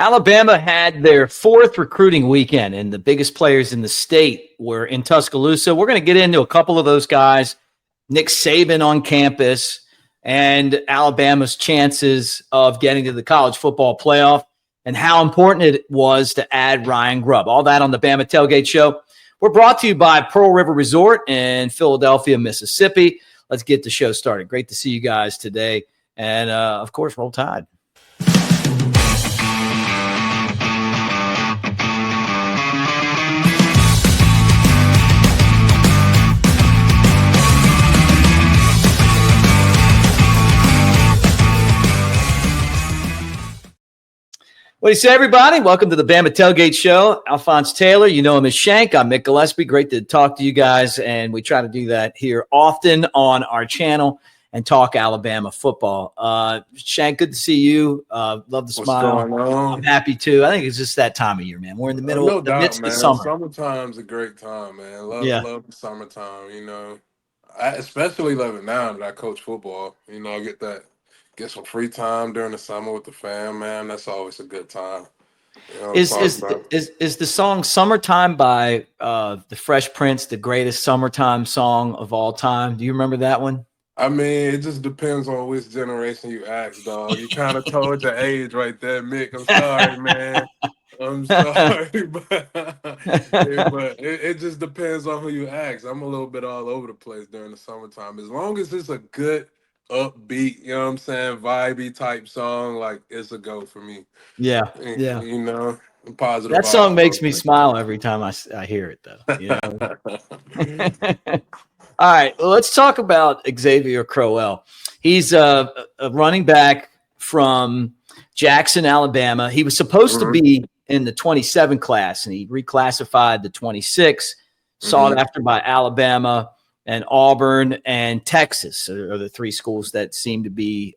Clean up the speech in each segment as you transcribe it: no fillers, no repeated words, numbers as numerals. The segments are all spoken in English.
Alabama had their fourth recruiting weekend, and the biggest players in the state were in Tuscaloosa. We're going to get into a couple of those guys. Nick Saban on campus and Alabama's chances of getting to the college football playoff and how important it was to add Ryan Grubb. All that on the Bama Tailgate Show. We're brought to you by Pearl River Resort in Philadelphia, Mississippi. Let's get the show started. Great to see you guys today. And, of course, Roll Tide. What do you say, everybody? Welcome to the Bama Tailgate Show. Alphonse Taylor, you know him as Shank. I'm Mick Gillespie. Great to talk to you guys, and we try to do that here often on our channel and talk Alabama football. Shank, good to see you. Love the smile. What's going on? I'm happy, too. I think it's just that time of year, man. We're in the midst of summer. Summertime's a great time, man. Love the summertime, you know. I especially love it now that I coach football. You know, I get some free time during the summer with the fam, man. That's always a good time. You know, is the song "Summertime" by the Fresh Prince the greatest summertime song of all time? Do you remember that one? I mean, it just depends on which generation you ask, dog. You kind of told your age right there, Mick. I'm sorry, man. I'm sorry, but it just depends on who you ask. I'm a little bit all over the place during the summertime. As long as it's a good, upbeat, you know what I'm saying, vibey type song, like it's a go for me. Yeah. You know, positive. That song makes me smile every time I hear it, though. You know? All right, well, let's talk about Ezavier Crowell. He's a running back from Jackson, Alabama. He was supposed to be in the 27 class, and he reclassified the 26, sought after by Alabama and Auburn and Texas are the three schools that seem to be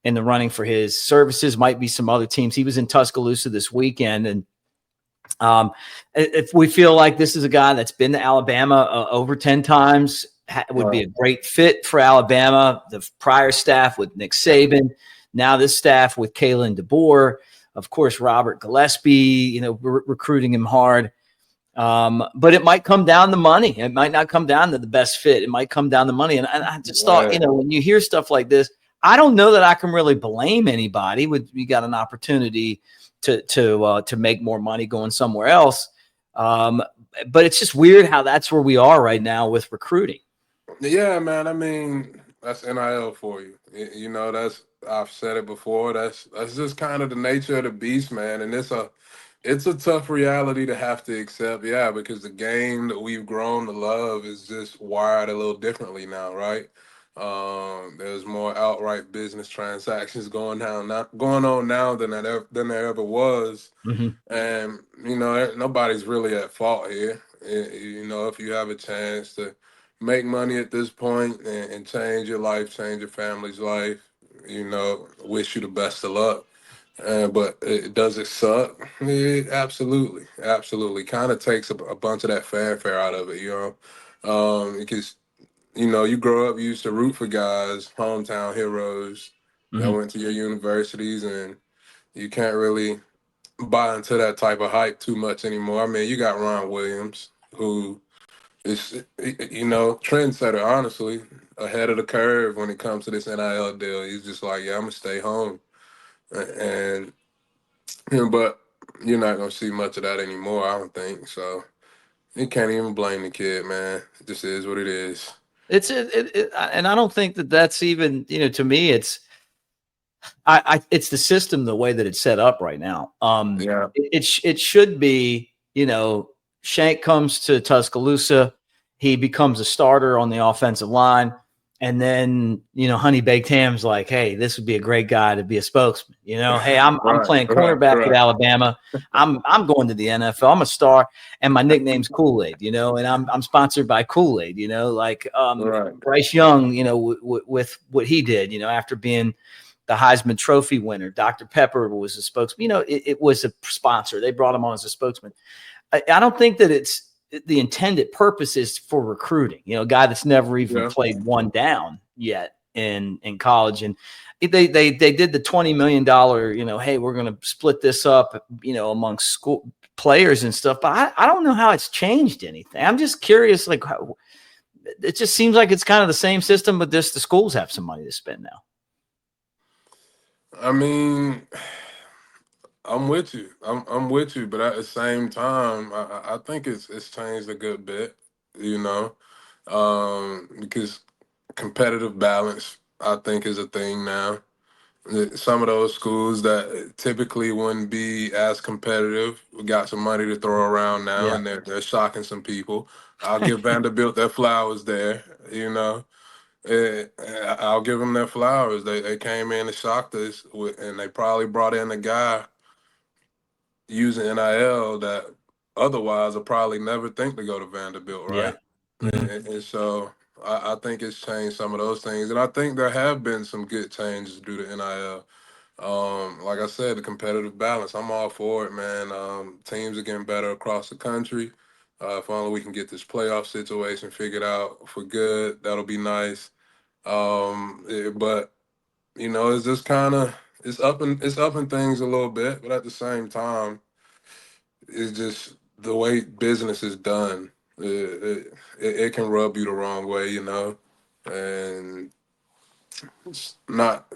in the running for his services. Might be some other teams. He was in Tuscaloosa this weekend, and if we feel like this is a guy that's been to Alabama over 10 times, would be a great fit for Alabama. The prior staff with Nick Saban, now this staff with Kalen DeBoer, of course, Robert Gillespie, you know, recruiting him hard. But it might come down to money. It might not come down to the best fit. It might come down to money. And I just thought, you know, when you hear stuff like this, I don't know that I can really blame anybody. You got an opportunity to make more money going somewhere else. But it's just weird how that's where we are right now with recruiting. Yeah, man. I mean, that's NIL for you. You know, I've said it before. That's just kind of the nature of the beast, man. And it's a tough reality to have to accept. Yeah, because the game that we've grown to love is just wired a little differently now, right? There's more outright business transactions going on now than there ever was. And you know, nobody's really at fault here. You know, if you have a chance to make money at this point and change your life, change your family's life, you know, wish you the best of luck. But does it suck? Absolutely. Kind of takes a bunch of that fanfare out of it, you know, because you know, you grow up, you used to root for guys, hometown heroes that went to your universities, and you can't really buy into that type of hype too much anymore. I mean, you got Ron Williams, who is, you know, trendsetter, honestly, ahead of the curve when it comes to this NIL deal. He's just like, yeah, I'm going to stay home. And, you know, but you're not going to see much of that anymore, I don't think. So you can't even blame the kid, man. It just is what it is. And I don't think that that's even, you know, to me, it's the system, the way that it's set up right now. It should be, you know, Shank comes to Tuscaloosa, he becomes a starter on the offensive line, and then, you know, Honey Baked Ham's like, hey, this would be a great guy to be a spokesman. You know, hey, I'm playing cornerback at Alabama. I'm going to the NFL. I'm a star, and my nickname's Kool-Aid. You know, and I'm sponsored by Kool-Aid. You know, like Bryce Young. You know, with what he did. You know, after being the Heisman Trophy winner, Dr. Pepper was a spokesman. You know, it was a sponsor. They brought him on as a spokesman. I don't think that it's the intended purpose is for recruiting. You know, a guy that's never even played one down yet. in college, and they did the $20 million, hey, we're going to split this up, amongst school players and stuff. But I don't know how it's changed anything. I'm just curious, like, how, it just seems like it's kind of the same system, but just the schools have some money to spend now. I mean, I'm with you. I'm with you, but at the same time, I think it's changed a good bit, because competitive balance, I think, is a thing now. Some of those schools that typically wouldn't be as competitive got some money to throw around now, Yeah. and they're shocking some people. I'll give Vanderbilt their flowers there. I'll give them their flowers. They came in and shocked us, and they probably brought in a guy using NIL that otherwise would probably never think to go to Vanderbilt, Yeah. right? Mm-hmm. And so I think it's changed some of those things, and I think there have been some good changes due to NIL. Like I said, the competitive balance, I'm all for it, man. Teams are getting better across the country. If only we can get this playoff situation figured out for good, that'll be nice. But it's just kind of it's up in things a little bit, but at the same time, it's just the way business is done. It can rub you the wrong way, and it's not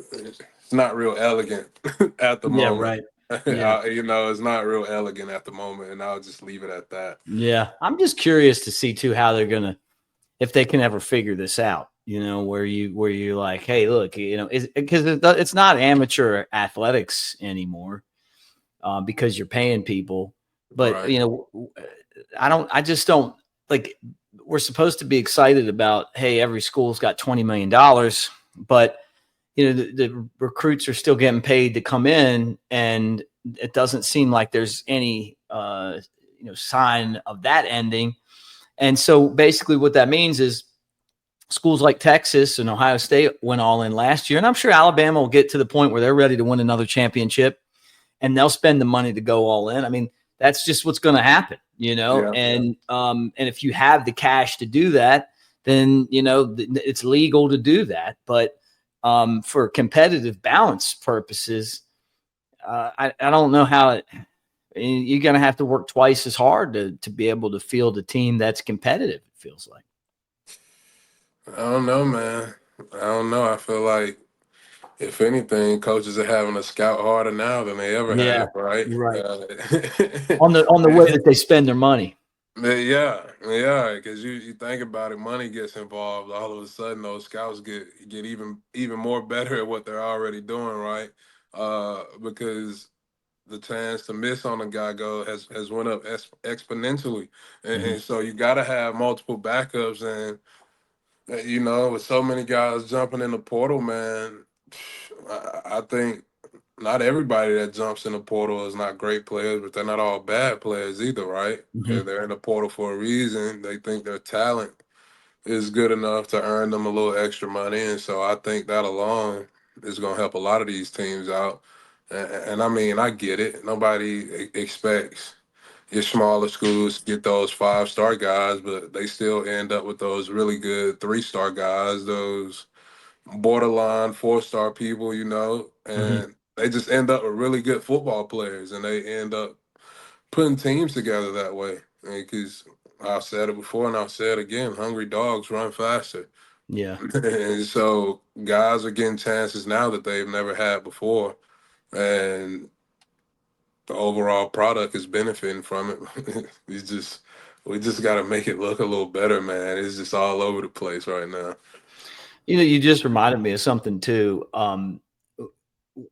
real elegant at the Yeah. moment. Right. Yeah. It's not real elegant at the moment, and I'll just leave it at that. Yeah. I'm just curious to see too how they're gonna, if they can ever figure this out. Where you're like, hey, look, because it's not amateur athletics anymore, because you're paying people. But Right. I just don't, like, we're supposed to be excited about, hey, every school's got $20 million, but the recruits are still getting paid to come in, and it doesn't seem like there's any sign of that ending. And so basically what that means is schools like Texas and Ohio State went all in last year, and I'm sure Alabama will get to the point where they're ready to win another championship, and they'll spend the money to go all in. I mean, that's just what's going to happen, Yeah. and if you have the cash to do that, then it's legal to do that. But for competitive balance purposes, I don't know how it. You're going to have to work twice as hard to be able to field a team that's competitive. It feels like. I don't know, man. I don't know. I feel like, if anything, coaches are having to scout harder now than they ever Yeah, have, right? you're right. On the way that they spend their money. Yeah, because you think about it, money gets involved. All of a sudden, those scouts get even more better at what they're already doing, right? Because the chance to miss on a guy has went up exponentially, and so you got to have multiple backups. And with so many guys jumping in the portal, man, I think not everybody that jumps in the portal is not great players, but they're not all bad players either, right? Mm-hmm. They're in the portal for a reason. They think their talent is good enough to earn them a little extra money, and so I think that alone is going to help a lot of these teams out. And I mean, I get it. Nobody expects your smaller schools to get those 5-star guys, but they still end up with those really good 3-star guys, those borderline 4-star people, Mm-hmm. and they just end up with really good football players, and they end up putting teams together that way. Because I've said it before and I'll say it again: hungry dogs run faster. Yeah. And so guys are getting chances now that they've never had before, and the overall product is benefiting from it. We just got to make it look a little better, man. It's just all over the place right now. You just reminded me of something too.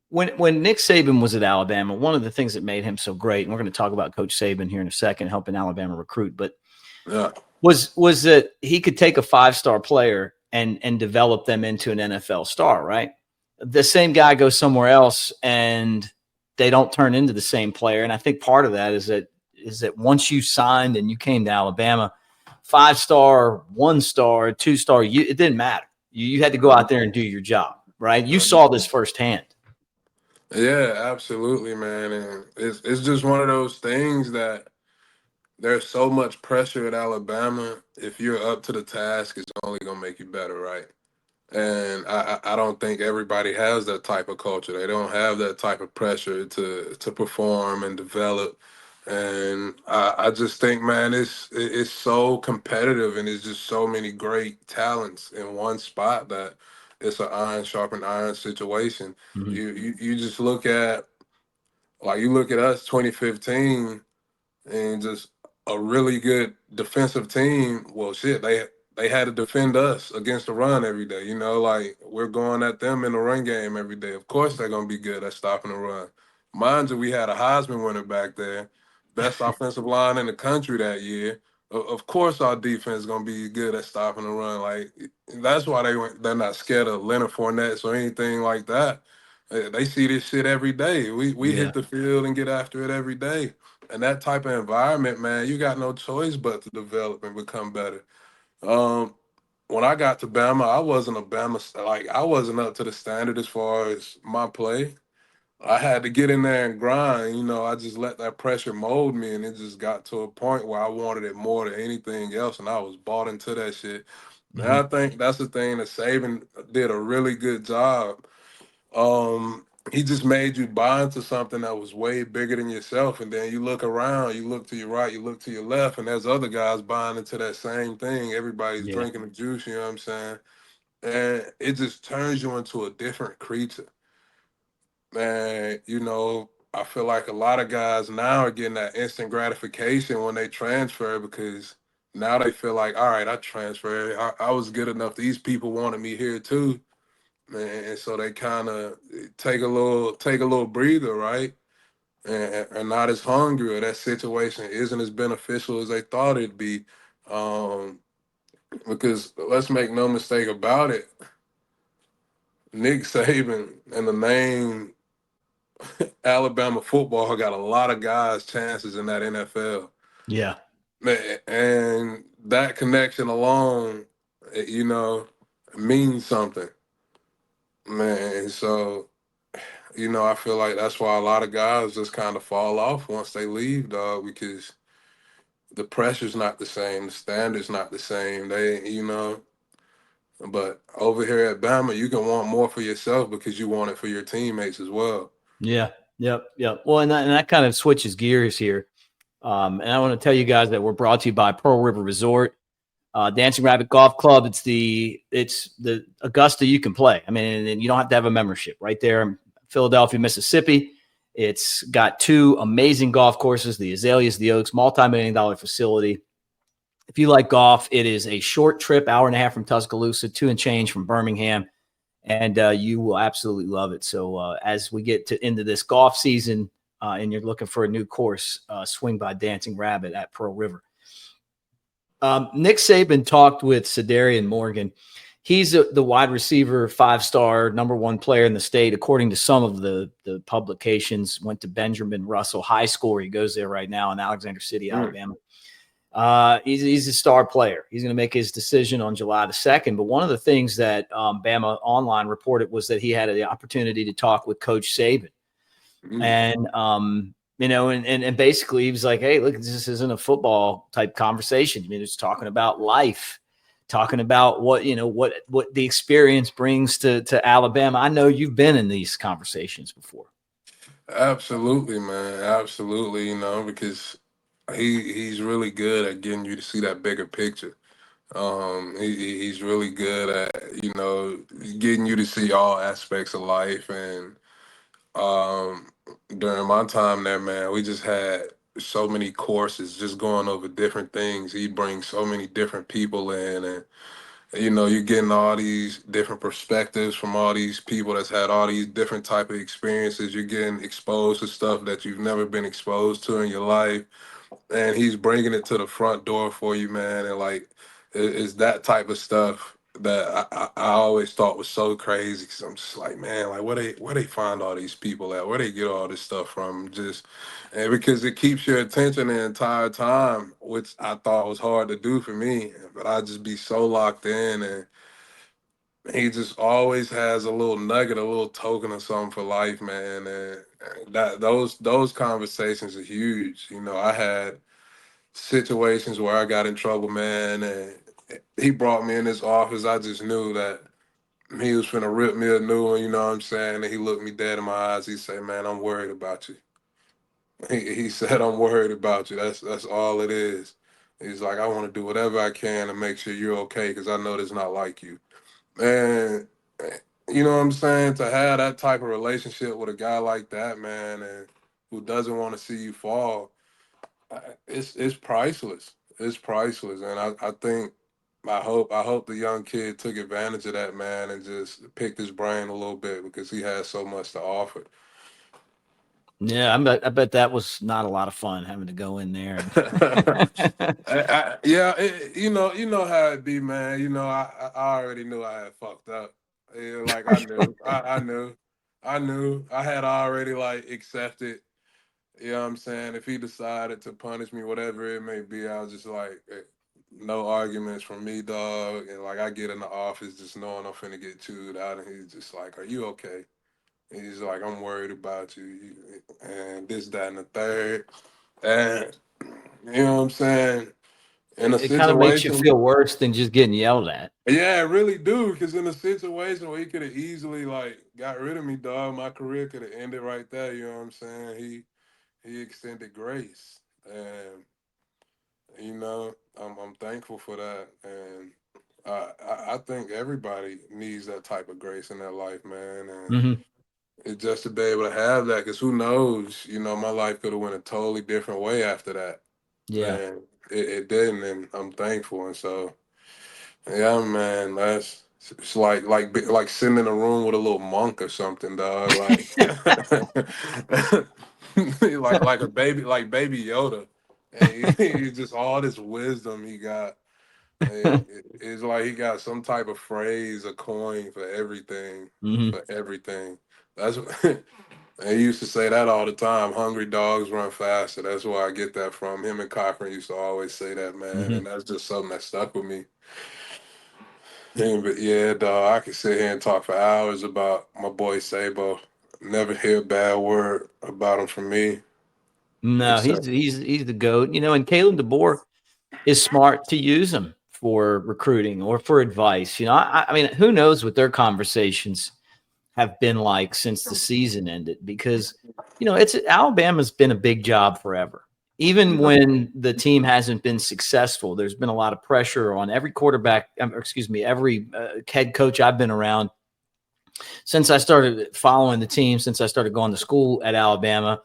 When Nick Saban was at Alabama, one of the things that made him so great, and we're going to talk about Coach Saban here in a second, helping Alabama recruit, but Yeah. was that he could take a 5-star player and develop them into an NFL star, right? The same guy goes somewhere else and they don't turn into the same player. And I think part of that is that once you signed and you came to Alabama, 5-star, 1-star, 2-star, it didn't matter. You had to go out there and do your job, right? You saw this firsthand. Yeah, absolutely, man. And it's just one of those things that there's so much pressure at Alabama. If you're up to the task, it's only gonna make you better, right? And I don't think everybody has that type of culture. They don't have that type of pressure to perform and develop. And I just think, man, it's so competitive, and it's just so many great talents in one spot that it's an iron sharpened iron situation. Mhm. You just look at, like, you look at us 2015, and just a really good defensive team. Well, shit, they had to defend us against the run every day. You know, like, we're going at them in the run game every day. Of course, they're gonna be good at stopping the run. Mind you, we had a Heisman winner back there, best offensive line in the country that year. Of course, our defense is gonna be good at stopping the run. Like, that's why they're not scared of Leonard Fournette or anything like that. They see this shit every day. We Yeah. hit the field and get after it every day. And that type of environment, man, you got no choice but to develop and become better. Um, when I got to Bama, I wasn't a like, I wasn't up to the standard as far as my play. I had to get in there and grind. You know, I just let that pressure mold me, and it just got to a point where I wanted it more than anything else, and I was bought into that shit. And Mhm. I think that's the thing that Saban did a really good job. He just made you buy into something that was way bigger than yourself, and then you look around, you look to your right, you look to your left, and there's other guys buying into that same thing. Everybody's Yeah. drinking the juice, you know what I'm saying? And it just turns you into a different creature. Man, you know, I feel like a lot of guys now are getting that instant gratification when they transfer, because now they feel like, all right, I transferred. I was good enough. These people wanted me here too, man, and so they kind of take a little breather, right? And not as hungry, or that situation isn't as beneficial as they thought it'd be. Um, because let's make no mistake about it, Nick Saban and the name Alabama football got a lot of guys chances in that NFL. Yeah. Man, and that connection alone, you know, means something, man. So, you know, I feel like that's why a lot of guys just kind of fall off once they leave, dog, because the pressure's not the same, the standard's not the same. They, you know, but over here at Bama, you can want more for yourself because you want it for your teammates as well. Yeah. Yep. Yep. Well, and that kind of switches gears here. And I want to tell you guys that we're brought to you by Pearl River Resort, Dancing Rabbit Golf Club. It's the Augusta you can play. I mean, and you don't have to have a membership. Right there in Philadelphia, Mississippi. It's got two amazing golf courses: the Azaleas, the Oaks, multi-million-dollar facility. If you like golf, it is a short trip, hour and a half from Tuscaloosa, 2 and change from Birmingham, and you will absolutely love it. So as we get into this golf season, and you're looking for a new course, swing by Dancing Rabbit at Pearl River. Nick Saban talked with Cederian Morgan. He's the wide receiver, 5-star, number one player in the state, according to some of the publications. Went to Benjamin Russell High School. He goes there right now in Alexander City, Alabama. He's a star player. He's going to make his decision on July the 2nd. But one of the things that Bama Online reported was that he had the opportunity to talk with Coach Saban. And, and basically he was like, hey, look, this isn't a football type conversation. I mean, it's talking about life, talking about what the experience brings to Alabama. I know you've been in these conversations before. Absolutely, man. Absolutely, you know, because he's really good at getting you to see that bigger picture. He's really good at, you know, getting you to see all aspects of life. And um, during my time there, man, we just had so many courses just going over different things. He brings so many different people in, and you know, you're getting all these different perspectives from all these people that's had all these different type of experiences. You're getting exposed to stuff that you've never been exposed to in your life, and he's bringing it to the front door for you, man. And like, it's that type of stuff that I always thought was so crazy, because I'm just like, man, like, where they find all these people at, where they get all this stuff from, just, and because it keeps your attention the entire time, which I thought was hard to do for me, but I just be so locked in. And he just always has a little nugget, a little token or something for life, man. And that those conversations are huge. You know, I had situations where I got in trouble, man, and he brought me in his office. I just knew that, he was finna rip me a new one, you know what I'm saying? And he looked me dead in my eyes. He said, "Man, I'm worried about you." He said, "I'm worried about you. That's all it is." He's like, "I want to do whatever I can to make sure you're okay because I know it's not like you." And you know what I'm saying? To have that type of relationship with a guy like that, man, and who doesn't want to see you fall, it's priceless. It's priceless, and I think I hope the young kid took advantage of that, man, and just picked his brain a little bit because he has so much to offer. Yeah, I bet that was not a lot of fun having to go in there. And Yeah, you know how it be, man. You know, I already knew I had fucked up. Yeah, like I knew, I had already like accepted. You know what I'm saying? If he decided to punish me, whatever it may be, I was just like, no arguments from me, dog. And like I get in the office just knowing I'm finna get chewed out, and he's just like, "Are you okay?" And he's like, "I'm worried about you," and this, that, and the third. And you know what I'm saying? In a it kind of makes you situation, feel worse than just getting yelled at. yeah, I really do. Because in a situation where he could have easily like got rid of me, dog, my career could have ended right there. You know what I'm saying? He extended grace, and you know, I'm thankful for that, and I think everybody needs that type of grace in their life, man, and Hmm. it's just to be able to have that. Because who knows? You know, my life could have went a totally different way after that, Yeah. and it didn't, and I'm thankful, and so. Yeah, man, that's it's like sitting in a room with a little monk or something, dog. Like a baby, like baby Yoda, and he just all this wisdom he got. It's like he got some type of phrase, a coin for everything, Hmm. for everything. That's they used to say that all the time. Hungry dogs run faster. That's where I get that from. Him and Cochran used to always say that, man, Hmm. and that's just something that stuck with me. Yeah, but yeah, dog, I could sit here and talk for hours about my boy Sabo. Never hear a bad word about him from me, No, except he's the goat. And Kalen DeBoer is smart to use him for recruiting or for advice. I mean, who knows what their conversations have been like since the season ended? Because it's Alabama's been a big job forever. Even when the team hasn't been successful, there's been a lot of pressure on every quarterback. Excuse me, every head coach I've been around since I started following the team, since I started going to school at Alabama.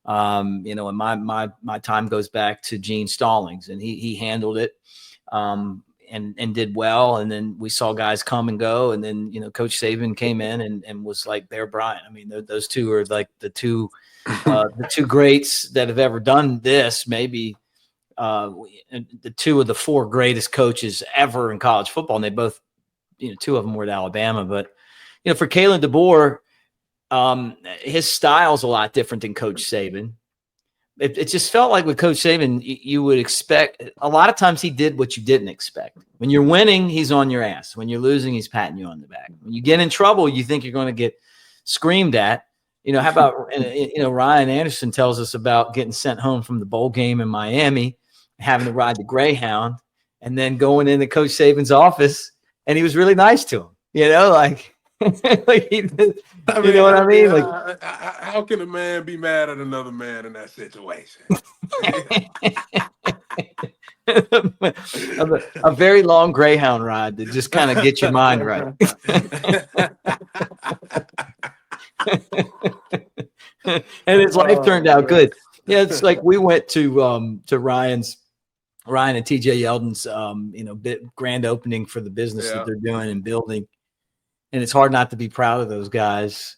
And my time goes back to Gene Stallings, and he handled it and did well. And then we saw guys come and go, and then Coach Saban came in and was like Bear Bryant. I mean, those two are like the two greats that have ever done this. Maybe the two of the four greatest coaches ever in college football, and they both, two of them were at Alabama, but for Kalen DeBoer, his style's a lot different than Coach Saban. It just felt like with Coach Saban, you would expect a lot of times he did what you didn't expect. When you're winning, he's on your ass. When you're losing, he's patting you on the back. When you get in trouble, you think you're going to get screamed at. How about Ryan Anderson tells us about getting sent home from the bowl game in Miami, having to ride the Greyhound, and then going into Coach Saban's office, and he was really nice to him. Like like he did, I you know mean, what I mean? Like how can a man be mad at another man in that situation? a very long Greyhound ride to just kind of get your mind right. And his life turned Oh out man. good. Yeah, it's like we went to Ryan and TJ Yeldon's grand opening for the business that Yeah. they're doing and building. And it's hard not to be proud of those guys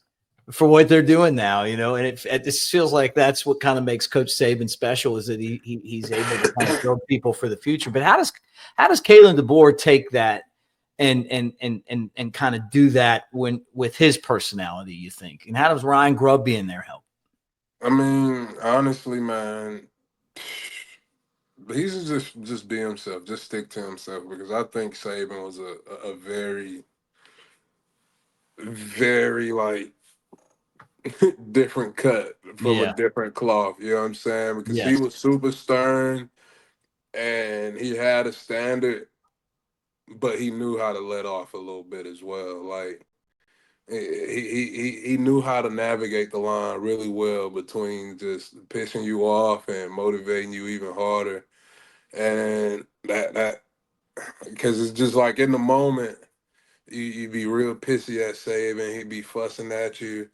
for what they're doing now, and it just feels like that's what kind of makes Coach Saban special, is that he's able to kind of build people for the future. But how does Kalen DeBoer take that and kind of do that with his personality, you think? And how does Ryan Grubb be in there help? I mean, honestly, man, he should just be himself, just stick to himself because I think Saban was a very, very like different cut from a Yeah. different cloth. You know what I'm saying? Because he Yes. was super stern and he had a standard but he knew how to let off a little bit as well. Like he knew how to navigate the line really well between just pissing you off and motivating you even harder. And that because it's just like in the moment you be real pissy at Saban, he'd be fussing at you.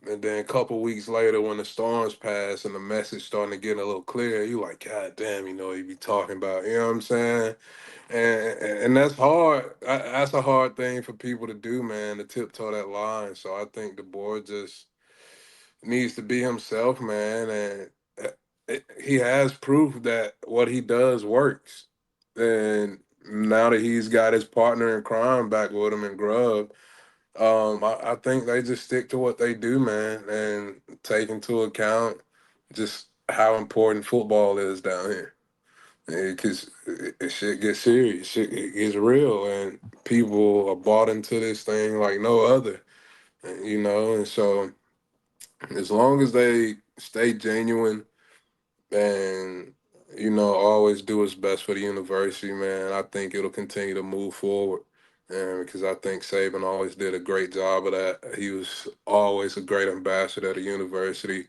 And then a couple weeks later, when the storms pass and the message starting to get a little clearer, you like, God damn, you know what he be talking about. You know what I'm saying? And that's hard. That's a hard thing for people to do, man, to tiptoe that line. So I think DeBoer just needs to be himself, man. And he has proof that what he does works. And now that he's got his partner in crime back with him in Grubb, I think they just stick to what they do, man, and take into account just how important football is down here. Because shit gets serious, shit gets real, and people are bought into this thing like no other, you know. And so, as long as they stay genuine and always do what's best for the university, man, I think it'll continue to move forward. And because I think Saban always did a great job of that. He was always a great ambassador at the university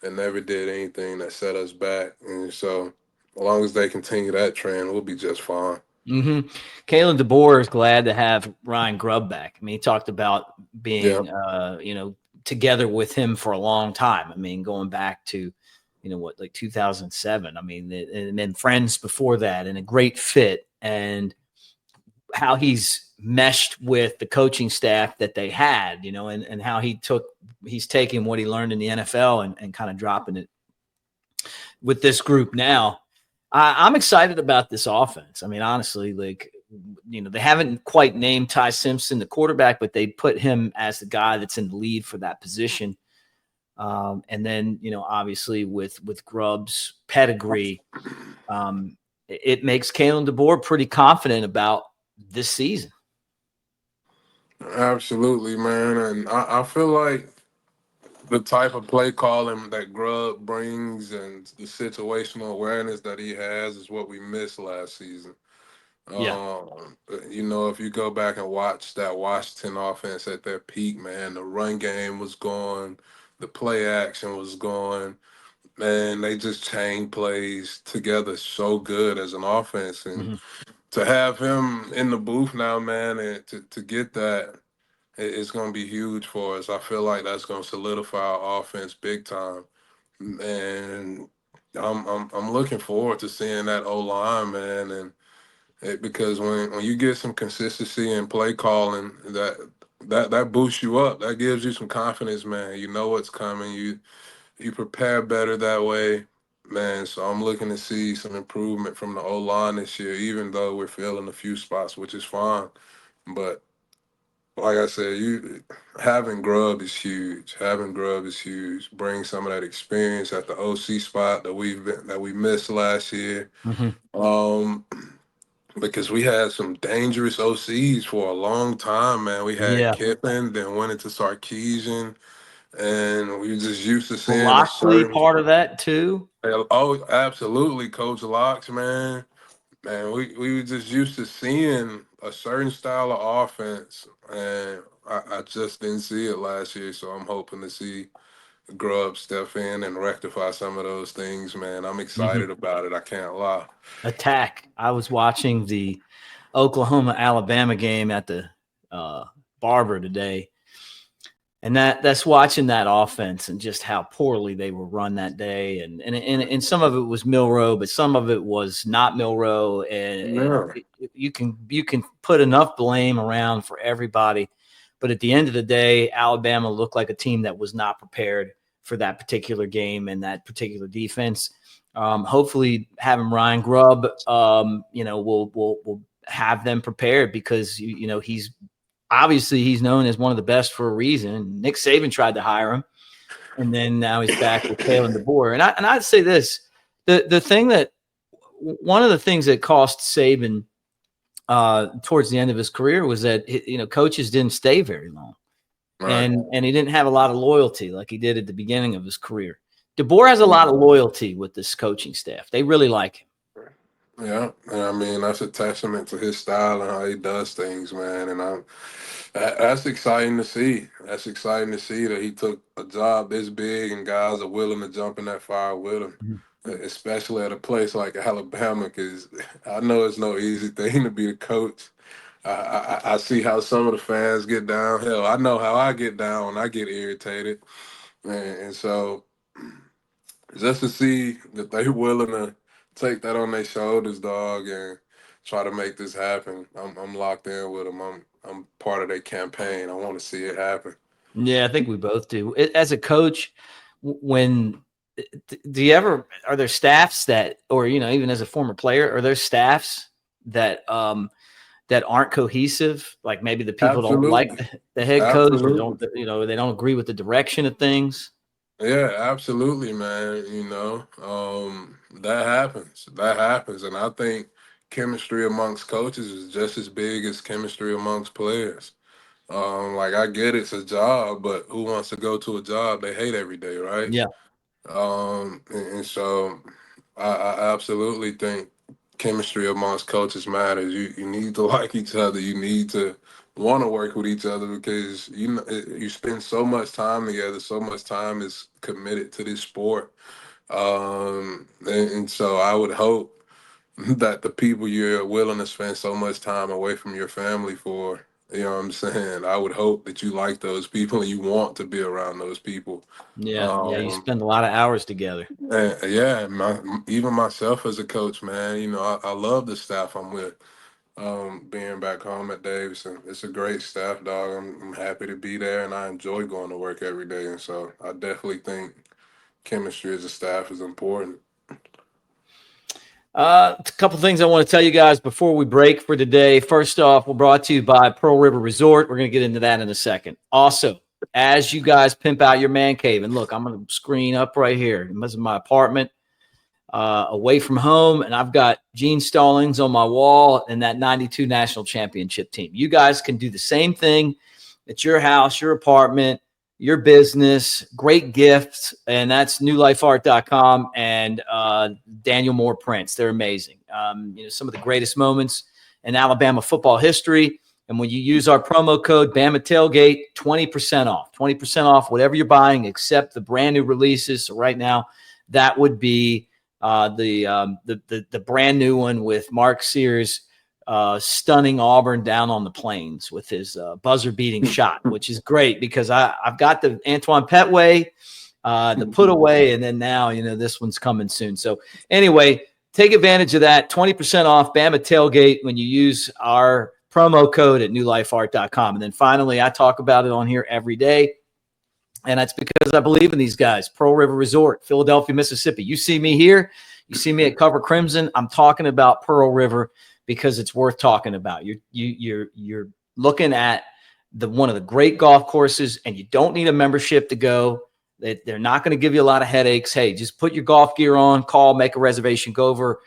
and never did anything that set us back. And so, as long as they continue that trend, we'll be just fine. Mm-hmm. Kalen DeBoer is glad to have Ryan Grubb back. I mean, he talked about being, together with him for a long time. I mean, going back to, like 2007. I mean, and then friends before that, and a great fit, and how he's meshed with the coaching staff that they had, and how he's taking what he learned in the NFL and kind of dropping it with this group now. I'm excited about this offense. I mean, honestly, they haven't quite named Ty Simpson the quarterback, but they put him as the guy that's in the lead for that position. And then, obviously with Grubb's pedigree, it makes Kalen DeBoer pretty confident about this season. Absolutely, man. And I feel like the type of play calling that Grubb brings and the situational awareness that he has is what we missed last season. Yeah. If you go back and watch that Washington offense at their peak, man, the run game was gone, the play action was gone, and they just chain plays together so good as an offense. And to have him in the booth now, man, and to get that, it's going to be huge for us. I feel like that's going to solidify our offense big time, and I'm looking forward to seeing that O line, man, and because when you get some consistency in play calling, that boosts you up. That gives you some confidence, man. You know what's coming. You prepare better that way, man. So I'm looking to see some improvement from the O line this year, even though we're filling a few spots, which is fine. But like I said, you having Grubb is huge. Having Grubb is huge. Bring some of that experience at the OC spot that we missed last year. Because we had some dangerous OCs for a long time, man. We had Kiffin, then went into Sarkisian, and we were just used to seeing a Loxley certain. part of that too. Oh, absolutely, Coach Locks, man. Man, we were just used to seeing a certain style of offense, and I just didn't see it last year. So I'm hoping to see Grubb step in and rectify some of those things, man. I'm excited about it. I can't lie. Attack. I was watching the Oklahoma-Alabama game at the Barber today, and that's watching that offense and just how poorly they were run that day, and some of it was Milroe, but some of it was not Milroe, and you can put enough blame around for everybody, but at the end of the day, Alabama looked like a team that was not prepared for that particular game and that particular defense. Hopefully, having Ryan Grubb, will have them prepared, because he's known as one of the best for a reason. Nick Saban tried to hire him, and then now he's back with Kalen DeBoer. And I'd say this: one of the things that cost Saban towards the end of his career was that coaches didn't stay very long, right. and he didn't have a lot of loyalty like he did at the beginning of his career. DeBoer has a lot of loyalty with this coaching staff. They really like him. Yeah, and I mean that's a testament to his style and how he does things, man. And that's exciting to see. That's exciting to see that he took a job this big and guys are willing to jump in that fire with him, Mhm. especially at a place like Alabama. Because I know it's no easy thing to be a coach. I see how some of the fans get down. Hell, I know how I get down when I get irritated, and so just to see that they willing to take that on their shoulders, dog, and try to make this happen. I'm locked in with them. I'm part of their campaign. I want to see it happen. Yeah, I think we both do. As a coach, when do you ever are there staffs that, or even as a former player, are there staffs that that aren't cohesive? Like maybe the people don't like Absolutely, the head coach, or absolutely. don't they don't agree with the direction of things. Yeah, absolutely, man. That happens. That happens, and I think chemistry amongst coaches is just as big as chemistry amongst players. Like I get it's a job, but who wants to go to a job they hate every day, right? Yeah, And so I absolutely think chemistry amongst coaches matters. You need to like each other. You need to want to work with each other because you spend so much time together. So much time is committed to this sport. And so I would hope that the people you're willing to spend so much time away from your family for, you know what I'm saying? I would hope that you like those people and you want to be around those people. yeah. You Um, spend a lot of hours together. and yeah, even myself as a coach, man, I love the staff I'm with. Being back home at Davidson, it's a great staff, dog. I'm happy to be there, and I enjoy going to work every day. And so I definitely think chemistry as a staff is important. A couple things I want to tell you guys before we break for today. First off, we're brought to you by Pearl River Resort. We're going to get into that in a second. Also, as you guys pimp out your man cave, and look, I'm going to screen up right here. This is my apartment away from home, and I've got Gene Stallings on my wall and that 92 national championship team. You guys can do the same thing at your house, your apartment, your business. Great gifts, and that's newlifeart.com and Daniel Moore prints. They're amazing. Some of the greatest moments in Alabama football history. And when you use our promo code Bama Tailgate, 20% off. 20% off whatever you're buying except the brand new releases. So right now, that would be the brand new one with Mark Sears stunning Auburn down on the plains with his buzzer beating shot, which is great because I've got the Antoine Petway, the put away, and then now this one's coming soon. So anyway, take advantage of that 20% off Bama Tailgate when you use our promo code at newlifeart.com. And then finally, I talk about it on here every day. And that's because I believe in these guys. Pearl River Resort, Philadelphia, Mississippi. You see me here. You see me at Cover Crimson. I'm talking about Pearl River because it's worth talking about. You're looking at one of the great golf courses, and you don't need a membership to go. They're not going to give you a lot of headaches. Hey, just put your golf gear on, call, make a reservation, go over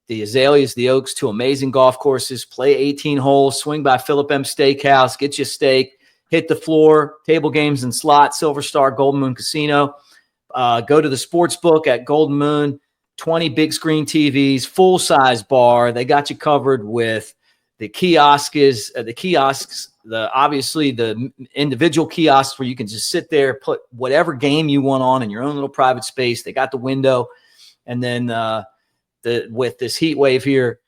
the Azaleas, the Oaks, two amazing golf courses, play 18 holes, swing by Philip M. Steakhouse, get you a steak, hit the floor, table games and slots, Silver Star, Golden Moon Casino. Go to the sports book at Golden Moon, 20 big screen TVs, full-size bar. They got you covered with the kiosks, obviously the individual kiosks where you can just sit there, put whatever game you want on in your own little private space. They got the window. And then with this heat wave here,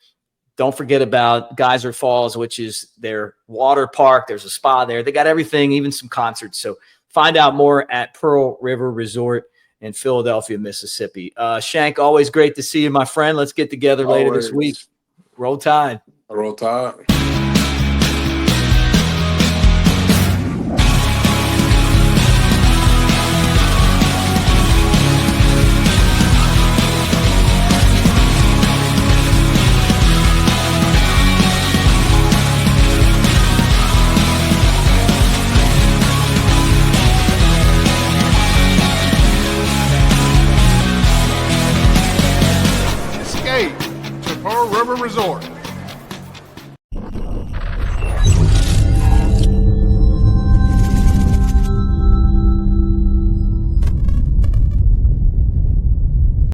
don't forget about Geyser Falls, which is their water park. There's a spa there. They got everything, even some concerts. So find out more at Pearl River Resort in Philadelphia, Mississippi. Shank, always great to see you, my friend. Let's get together later this week. Roll Tide. Roll Tide. To Pearl River Resort.